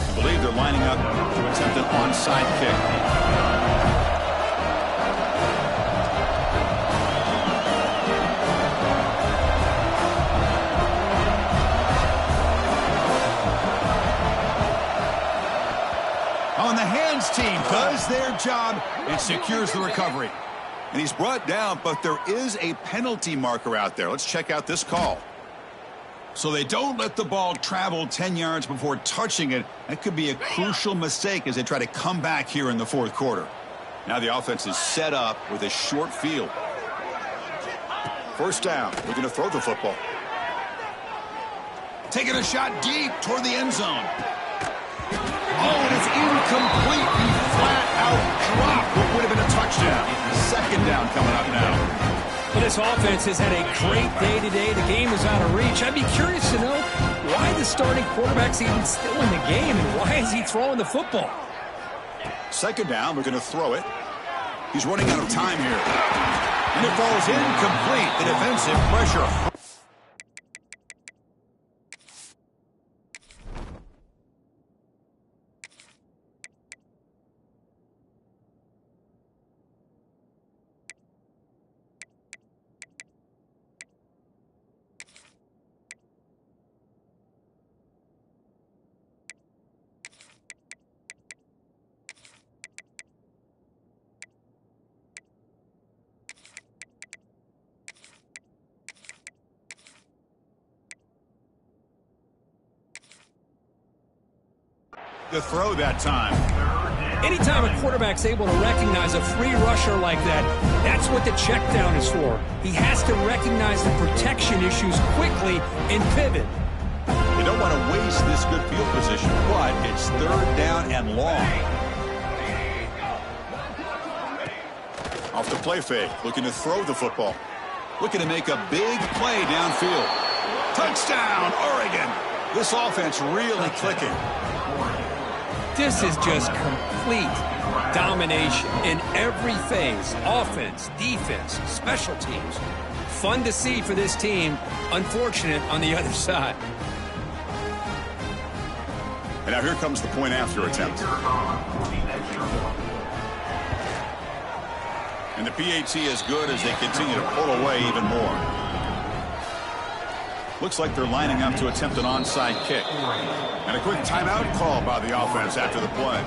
S1: I believe they're lining up to attempt an onside kick. On the hands team does their job and secures the recovery. And he's brought down, but there is a penalty marker out there. Let's check out this call. So they don't let the ball travel 10 yards before touching it. That could be a crucial mistake as they try to come back here in the fourth quarter. Now the offense is set up with a short field. First down. We're going to throw the football. Taking a shot deep toward the end zone. Oh, and it's incomplete. He flat out dropped what would have been a touchdown. Second down coming up now.
S2: Well, this offense has had a great day today. The game is out of reach. I'd be curious to know why the starting quarterback's even still in the game and why is he throwing the football?
S1: Second down, we're going to throw it. He's running out of time here. And it falls incomplete. The defensive pressure. The throw that time.
S2: Anytime a quarterback's able to recognize a free rusher like that, that's what the check down is for. He has to recognize the protection issues quickly and pivot.
S1: You don't want to waste this good field position, but it's third down and long. Off the play fake, looking to throw the football. Looking to make a big play downfield. Touchdown, Oregon. This offense really clicking.
S2: This is just complete domination in every phase. Offense, defense, special teams. Fun to see for this team. Unfortunate on the other side.
S1: And now here comes the point after attempt. And the PAT is good as they continue to pull away even more. Looks like they're lining up to attempt an onside kick. And a quick timeout call by the offense after the play.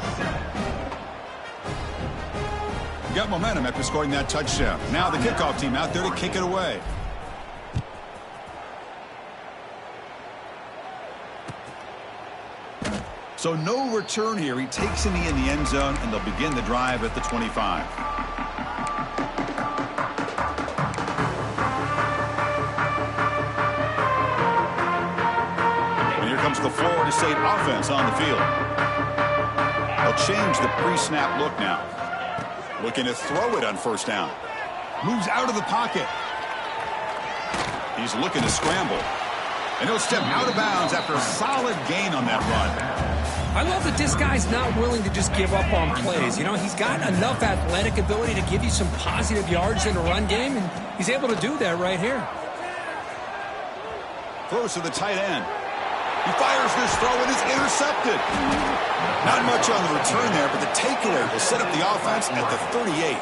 S1: Got momentum after scoring that touchdown. Now the kickoff team out there to kick it away. So no return here. He takes in the end zone, and they'll begin the drive at the 25. Comes the Florida State offense on the field. They'll change the pre-snap look now. Looking to throw it on first down. Moves out of the pocket. He's looking to scramble. And he'll step out of bounds after a solid gain on that run.
S2: I love that this guy's not willing to just give up on plays. You know, he's got enough athletic ability to give you some positive yards in the run game, and he's able to do that right here.
S1: Throws to the tight end. He fires this throw and is intercepted. Not much on the return there, but the takeaway will set up the offense at the 38.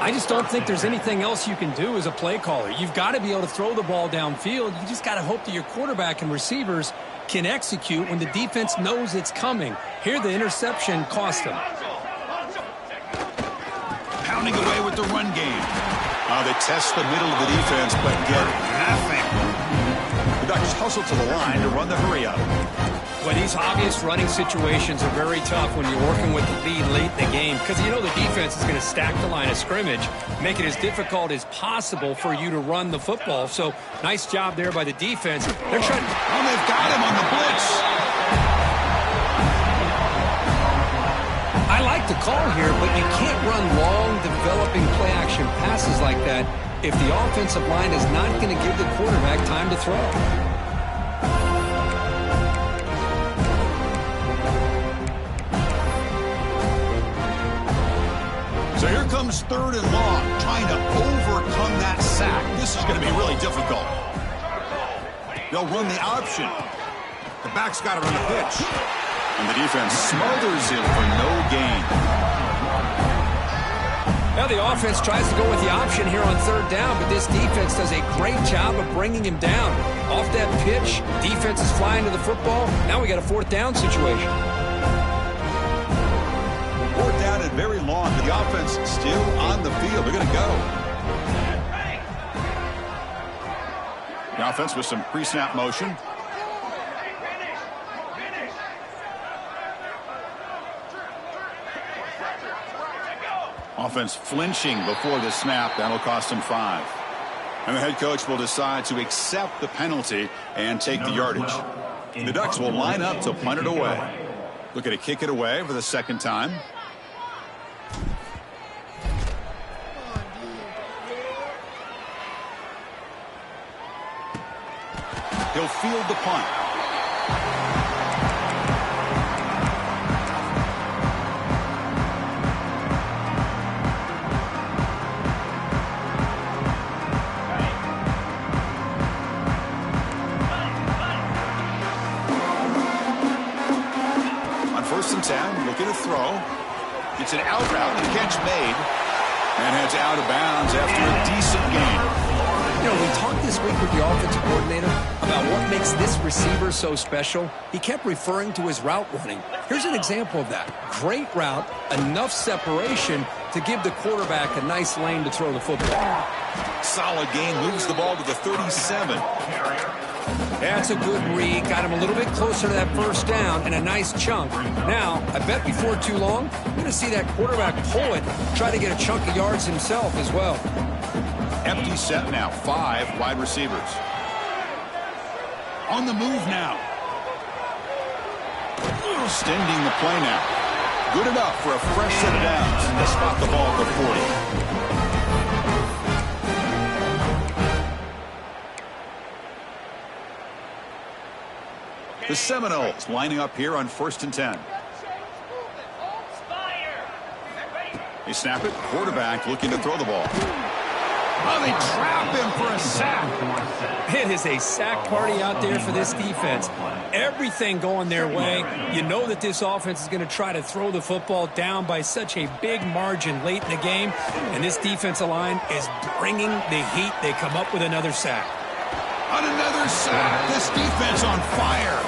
S2: I just don't think there's anything else you can do as a play caller. You've got to be able to throw the ball downfield. You just got to hope that your quarterback and receivers can execute when the defense knows it's coming. Here, the interception cost him.
S1: Pounding away with the run game. They test the middle of the defense, but get nothing. The Ducks hustle to the line to run the hurry up.
S2: Well, these obvious running situations are very tough when you're working with the lead late in the game because you know the defense is going to stack the line of scrimmage, make it as difficult as possible for you to run the football. So, nice job there by the defense. They're trying.
S1: Oh, they've got him on the blitz.
S2: I like the call here, but you can't run long, developing play-action passes like that if the offensive line is not going to give the quarterback time to throw.
S1: So here comes 3rd and long, trying to overcome that sack. This is going to be really difficult. They'll run the option. The back's got it on the pitch. And the defense smothers him for no gain.
S2: Now the offense tries to go with the option here on 3rd down, but this defense does a great job of bringing him down. Off that pitch, defense is flying to the football. Now we got a 4th down situation.
S1: 4th down and very long, but the offense still on the field. They're going to go. The offense with some pre-snap motion. Offense flinching before the snap. That'll cost him 5. And the head coach will decide to accept the penalty and take the yardage. The Ducks will line up to punt it away. Looking to kick it away for the 2nd time. He'll field the punt. On 1st and 10, looking to throw. It's an out route, the catch made, and heads out of bounds after a decent gain.
S2: You know, we talked this week with the offensive coordinator about what makes this receiver so special. He kept referring to his route running. Here's an example of that. Great route, enough separation to give the quarterback a nice lane to throw the football.
S1: Solid gain, moves the ball to the 37.
S2: That's a good read. Got him a little bit closer to that 1st down and a nice chunk. Now, I bet before too long, we're going to see that quarterback pull it, try to get a chunk of yards himself as well.
S1: Empty set now, 5 wide receivers. On the move now. Extending the play now. Good enough for a fresh set of downs to spot the ball at the 40. The Seminoles lining up here on 1st and 10. They snap it. Quarterback looking to throw the ball. Oh, they trap him for a sack.
S2: It is a sack party out there for this defense. Everything going their way. You know that this offense is going to try to throw the football down by such a big margin late in the game. And this defensive line is bringing the heat. They come up with another sack.
S1: On another sack. This defense on fire.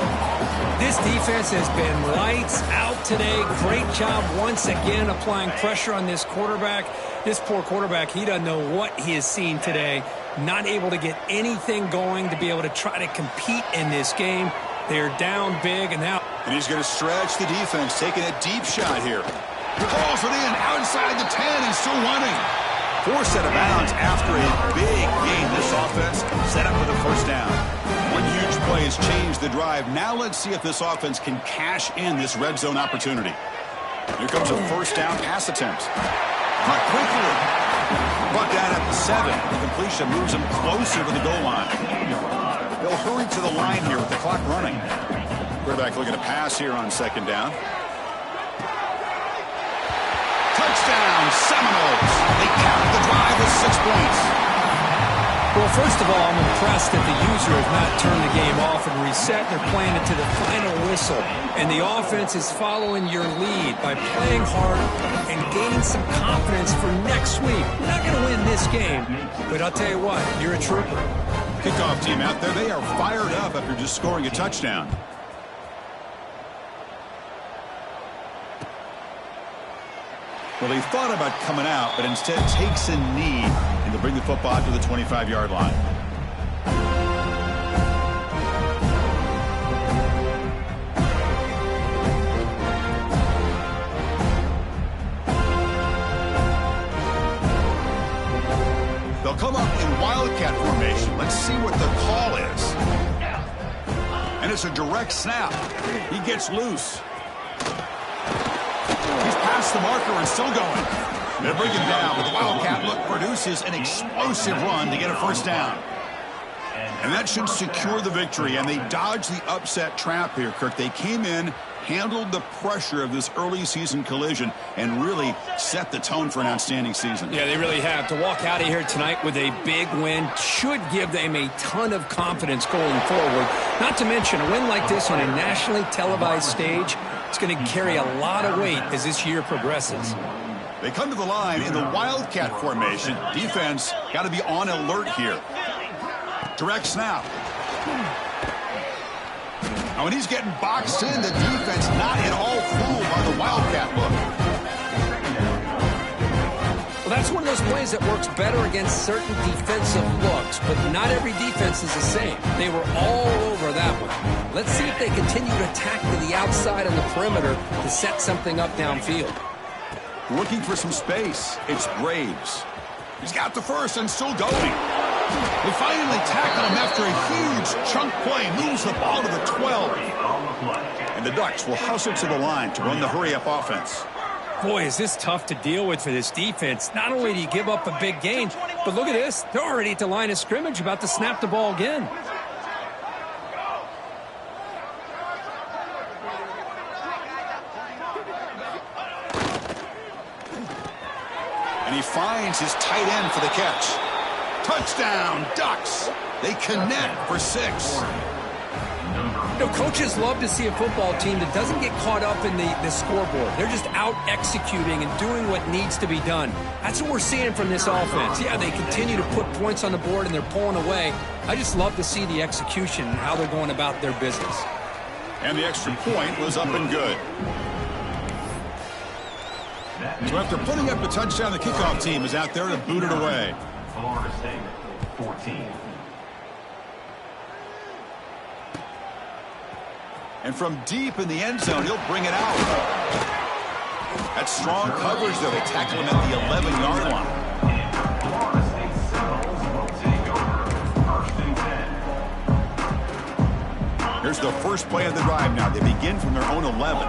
S2: This defense has been lights out today. Great job once again applying pressure on this quarterback. This poor quarterback, he doesn't know what he has seen today. Not able to get anything going to be able to try to compete in this game. They're down big and now.
S1: And he's going to stretch the defense, taking a deep shot here. Calls it in outside the 10 and still running. 4 set of bounds after a big gain. This offense set up with a 1st down. One huge play has changed the drive. Now let's see if this offense can cash in this red zone opportunity. Here comes a 1st down pass attempt. Caught quickly. Brought down at the 7. The completion moves him closer to the goal line. They'll hurry to the line here with the clock running. Quarterback looking to pass here on 2nd down. Touchdown, Seminoles. They cap the drive with 6 points.
S2: Well, first of all, I'm impressed that the user has not turned the game off and reset. They're playing it to the final whistle. And the offense is following your lead by playing hard and gaining some confidence for next week. We're not going to win this game, but I'll tell you what, you're a trooper.
S1: Kickoff team out there, they are fired up after just scoring a touchdown. Well, he thought about coming out, but instead takes a knee and to bring the football to the 25-yard line. it's a direct snap. He gets loose. He's past the marker and still going. They bring him down, but the Wildcat look produces an explosive run to get a first down. And that should secure the victory, and they dodged the upset trap here, Kirk. They came in, handled the pressure of this early season collision, and really set the tone for an outstanding season.
S2: Yeah, they really have. To walk out of here tonight with a big win should give them a ton of confidence going forward. Not to mention, a win like this on a nationally televised stage, it's going to carry a lot of weight as this year progresses.
S1: They come to the line in the Wildcat formation. Defense got to be on alert here. Direct snap. Now, when he's getting boxed in, the defense not at all fooled by the Wildcat look.
S2: Well, that's one of those plays that works better against certain defensive looks, but not every defense is the same. They were all over that one. Let's see if they continue to attack to the outside on the perimeter to set something up downfield.
S1: Looking for some space. It's Graves. He's got the first and still going. They finally tackle him after a huge chunk play. Moves the ball to the 12. And the Ducks will hustle to the line to run the hurry-up offense.
S2: Boy, is this tough to deal with for this defense. Not only do you give up a big gain, but look at this. They're already at the line of scrimmage, about to snap the ball again.
S1: And he finds his tight end for the catch. Touchdown, Ducks. They connect for 6.
S2: You know, coaches love to see a football team that doesn't get caught up in the scoreboard. They're just out executing and doing what needs to be done. That's what we're seeing from this offense. Yeah, they continue to put points on the board and they're pulling away. I just love to see the execution and how they're going about their business.
S1: And the extra point was up and good. So after putting up a touchdown, the kickoff team is out there to boot it away.
S3: Florida State, 14.
S1: And from deep in the end zone, he'll bring it out. That's strong coverage, though. They tackle him at the 11-yard line.
S3: Florida State Seminoles will take over 1st and 10.
S1: Here's the first play of the drive now. They begin from their own 11.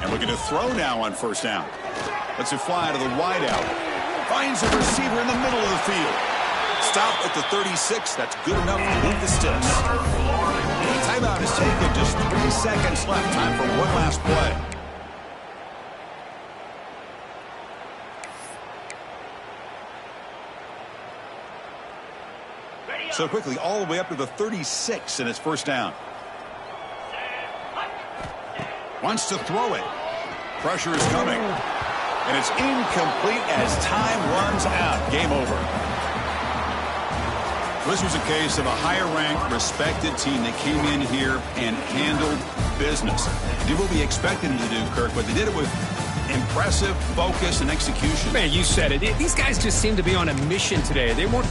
S1: And looking to throw now on first down. Lets it fly to the wideout. Finds a receiver in the middle of the field. Stop at the 36. That's good enough to move the sticks. The timeout is taken. Just 3 seconds left. Time for one last play. So quickly, all the way up to the 36, and it's first down. Wants to throw it. Pressure is coming. And it's incomplete as time runs out. Game over. This was a case of a higher-ranked, respected team that came in here and handled business. Did what we expected them to do, Kirk, but they did it with impressive focus and execution.
S2: Man, you said it. These guys just seem to be on a mission today. They weren't